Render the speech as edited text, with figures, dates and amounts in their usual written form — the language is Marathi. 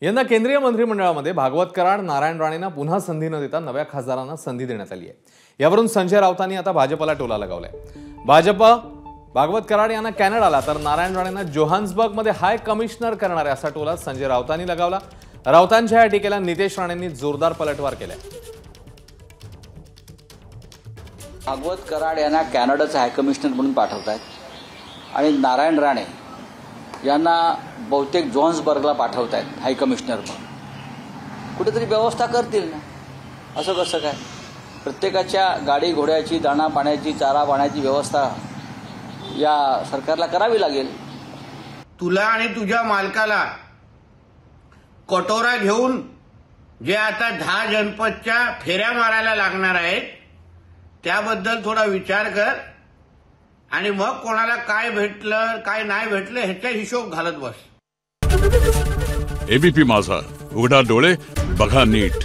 यंदा केंद्रीय मंत्रिमंडळामध्ये भागवत कराड, नारायण राणेंना पुन्हा संधी न देता नव्या खासदारांना संधी देण्यात आली आहे। यावरून संजय राऊतांनी आता भाजपला टोला लगावलाय। भाजप भागवत कराड यांना कॅनडाला तर नारायण राणेंना जोहान्सबर्गमध्ये हाय कमिशनर करणार आहे असा टोला संजय राऊतांनी लगावला। राऊतांच्या या टीकेला नितेश राणेंनी जोरदार पलटवार केलाय। भागवत कराड यांना कॅनडाचा हाय कमिशनर म्हणून पाठवतात आणि नारायण राणे यांना बहुतेक जोहान्सबर्गला पाठवतात हाय कमिशनर म्हणून। कुठेतरी व्यवस्था करतील ना, असं कसं काय? प्रत्येकाच्या गाडी घोड्याची, दाणा पाण्याची, चारा पाण्याची व्यवस्था या सरकारला करावी लागेल। तुला आणि तुझ्या मालकाला कटोरा घेऊन जे आता 10 जनपदच्या फेऱ्या मारायला लागणार आहेत त्याबद्दल थोडा विचार कर आणि मग कोणाला काय भेटलं काय नाही भेटलं ह्याचा हिशोब घालत बस। एबीपी माझा, उघडा डोळे बघा नीट।